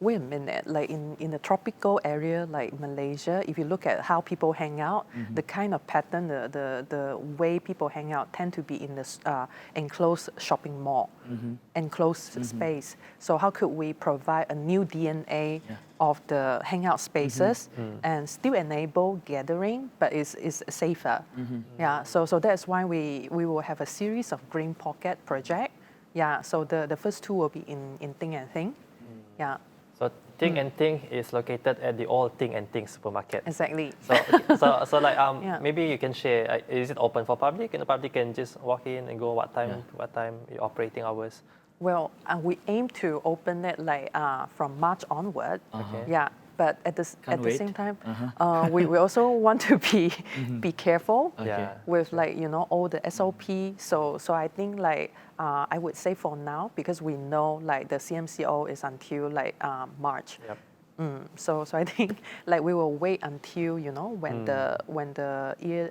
wait a minute, like in the tropical area like Malaysia, if you look at how people hang out, the kind of pattern, the way people hang out tend to be in this enclosed shopping mall, enclosed space. So how could we provide a new DNA of the hangout spaces and still enable gathering, but it's safer? Yeah, so that's why we will have a series of green pocket project. Yeah, so the first two will be in Think and Think. Yeah. So Ting and Ting is located at the All Ting and Ting supermarket. Exactly. So like Yeah. maybe you can share. Is it open for public? And the public can just walk in and go. What time your operating hours? Well, we aim to open it like from March onward. Okay. Yeah, but at the wait. same time, we also want to be careful Okay. Yeah. with like all the SOP. So I think like I would say for now, because we know like the CMCO is until like March. Yep. So I think like we will wait until when the year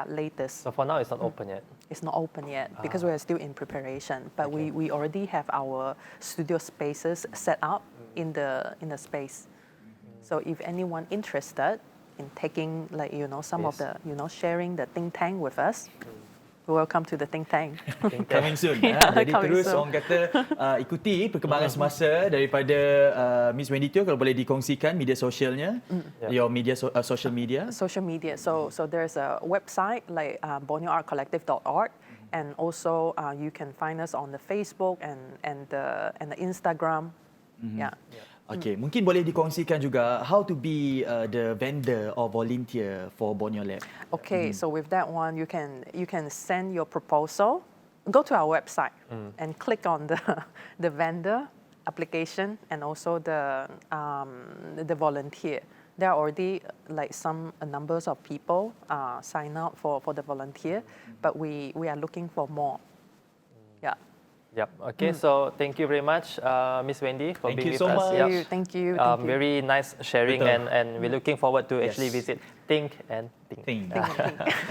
latest. So for now, it's not open yet. It's not open yet because we are still in preparation. But we already have our studio spaces set up in the space. So if anyone interested in taking like some of Yes. the sharing the think tank with us, welcome to the think tank. Coming soon. Yeah, Jadi coming terus soon. orang kata ikuti perkembangan semasa daripada Miss Wendy Teo, kalau boleh dikongsikan media sosialnya, your media social media. Social media. So there's a website like borneoartcollective.org, and also you can find us on the Facebook and the Instagram. Yeah. Okay, mungkin boleh dikongsikan juga how to be the vendor or volunteer for Borneo Lab. Okay, so with that one, you can send your proposal, go to our website and click on the vendor application and also the volunteer. There are already like some numbers of people sign up for the volunteer, but we are looking for more. Yeah. Yep. Okay. So thank you very much, Miss Wendy, for Thank being you with so us. much. Yep. Thank you. Very nice sharing, Betul. and we're looking forward to actually Yes. visit Think and Ting. Thing.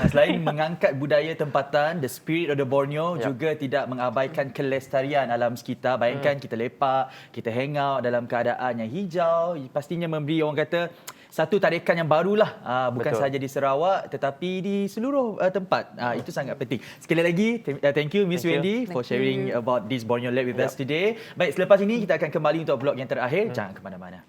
Selain mengangkat budaya tempatan, the spirit of the Borneo Yep. juga tidak mengabaikan kelestarian alam sekitar. Bayangkan kita lepak, kita hang out dalam keadaan yang hijau, pastinya memberi orang kata satu tarikan yang barulah, bukan Betul. sahaja di Sarawak tetapi di seluruh tempat. Itu sangat penting. Sekali lagi, thank you Miss Thank you. Wendy for Thank sharing you. about this Borneo Lab with Yep. us today. Baik, selepas ini kita akan kembali untuk vlog yang terakhir. Jangan ke mana-mana.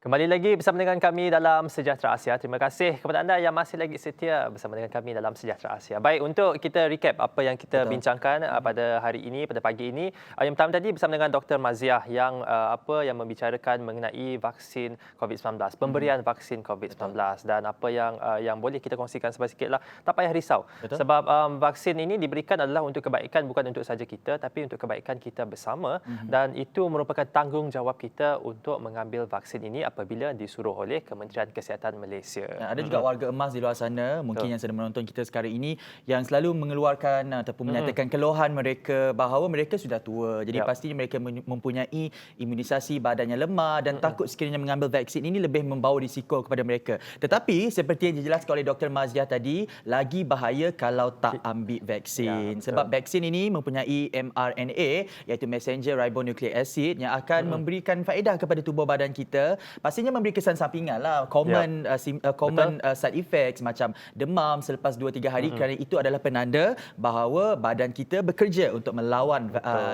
Kembali lagi bersama dengan kami dalam Sejahtera Asia. Terima kasih kepada anda yang masih lagi setia bersama dengan kami dalam Sejahtera Asia. Baik, untuk kita recap apa yang kita bincangkan pada hari ini, pada pagi ini. Yang pertama tadi bersama dengan Dr. Maziah yang yang membicarakan mengenai vaksin COVID-19, pemberian vaksin COVID-19, dan apa yang boleh kita kongsikan sedikitlah. Tak payah risau. Sebab vaksin ini diberikan adalah untuk kebaikan, bukan untuk saja kita, tapi untuk kebaikan kita bersama, dan itu merupakan tanggungjawab kita untuk mengambil vaksin ini apabila disuruh oleh Kementerian Kesihatan Malaysia. Ada juga warga emas di luar sana mungkin yang sedang menonton kita sekarang ini yang selalu mengeluarkan ataupun menyatakan keluhan mereka bahawa mereka sudah tua. Jadi pastinya mereka mempunyai imunisasi badan yang lemah dan takut sekiranya mengambil vaksin ini lebih membawa risiko kepada mereka. Tetapi seperti yang dijelaskan oleh Dr. Maziah tadi, lagi bahaya kalau tak ambil vaksin. Sebab vaksin ini mempunyai mRNA iaitu messenger ribonucleic acid yang akan memberikan faedah kepada tubuh badan kita. Pastinya memberi kesan sampingan lah, common side effects macam demam selepas 2-3 hari, kerana itu adalah penanda bahawa badan kita bekerja untuk melawan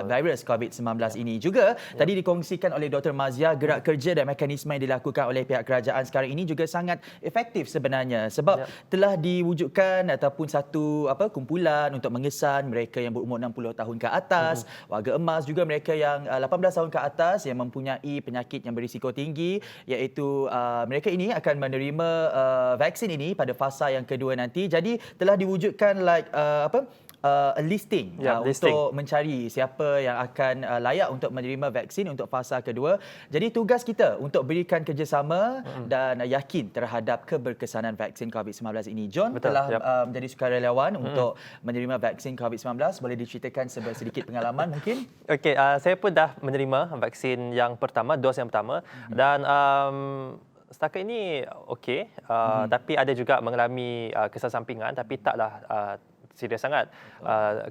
virus COVID-19 ini. Juga tadi dikongsikan oleh Dr. Maziah, gerak kerja dan mekanisme yang dilakukan oleh pihak kerajaan sekarang ini juga sangat efektif sebenarnya, sebab telah diwujudkan ataupun satu kumpulan untuk mengesan mereka yang berumur 60 tahun ke atas, warga emas, juga mereka yang 18 tahun ke atas yang mempunyai penyakit yang berisiko tinggi, iaitu mereka ini akan menerima vaksin ini pada fasa yang kedua nanti. Jadi telah diwujudkan a listing, listing untuk mencari siapa yang akan layak untuk menerima vaksin untuk fasa kedua. Jadi tugas kita untuk berikan kerjasama dan yakin terhadap keberkesanan vaksin COVID-19 ini. John telah menjadi sukarelawan untuk menerima vaksin COVID-19. Boleh diceritakan sedikit pengalaman mungkin? Okey, saya pun dah menerima vaksin yang pertama, dos yang pertama, dan setakat ini okey, tapi ada juga mengalami kesan sampingan, tapi taklah serius sangat.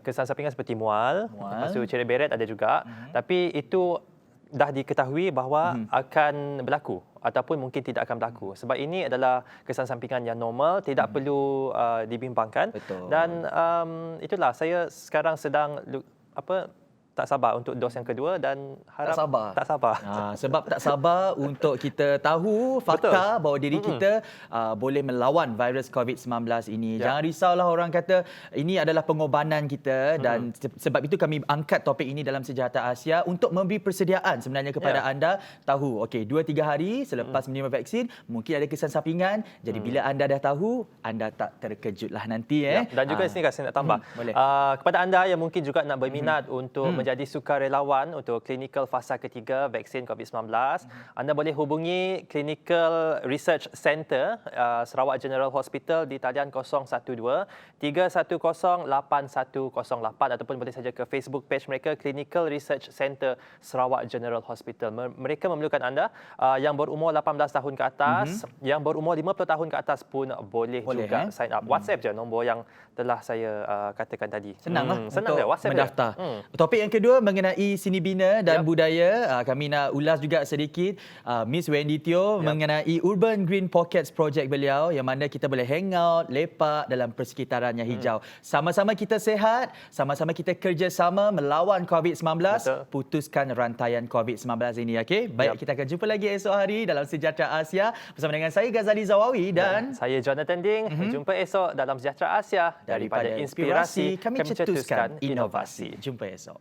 Kesan sampingan seperti mual, lepas tu cerit beret ada juga, tapi itu dah diketahui bahawa akan berlaku ataupun mungkin tidak akan berlaku. Sebab ini adalah kesan sampingan yang normal, tidak perlu dibimbangkan. Betul. Dan itulah, saya sekarang sedang tak sabar untuk dos yang kedua dan harap tak sabar. Sebab tak sabar untuk kita tahu fakta bahawa diri kita boleh melawan virus COVID-19 ini. Jangan risaulah orang kata ini adalah pengorbanan kita, dan sebab itu kami angkat topik ini dalam Sejahtera Asia untuk memberi persediaan sebenarnya kepada anda tahu. Okey, 2-3 hari selepas menerima vaksin mungkin ada kesan sampingan. Jadi bila anda dah tahu, anda tak terkejutlah nanti. Dan juga sini saya nak tambah. Kepada anda yang mungkin juga nak berminat untuk menjadi sukarelawan untuk klinikal fasa ketiga vaksin COVID-19, anda boleh hubungi Clinical Research Center Sarawak General Hospital di talian 012-310-8108 ataupun boleh saja ke Facebook page mereka, Clinical Research Center Sarawak General Hospital. Mereka memerlukan anda yang berumur 18 tahun ke atas, yang berumur 50 tahun ke atas pun boleh juga sign up. WhatsApp je nombor yang telah saya katakan tadi. Senang senang untuk WhatsApp mendaftar. Topik yang kedua mengenai seni bina dan budaya. Kami nak ulas juga sedikit Miss Wendy Teo mengenai Urban Green Pockets project beliau, yang mana kita boleh hangout, lepak dalam persekitaran yang hijau. Sama-sama kita sihat, sama-sama kita kerjasama melawan COVID-19, putuskan rantaian COVID-19 ini. Okey, baik, kita akan jumpa lagi esok hari dalam Sejahtera Asia bersama dengan saya Ghazali Zawawi dan saya Jonathan Ding. Jumpa esok dalam Sejahtera Asia. Daripada inspirasi kami cetuskan inovasi. Jumpa esok.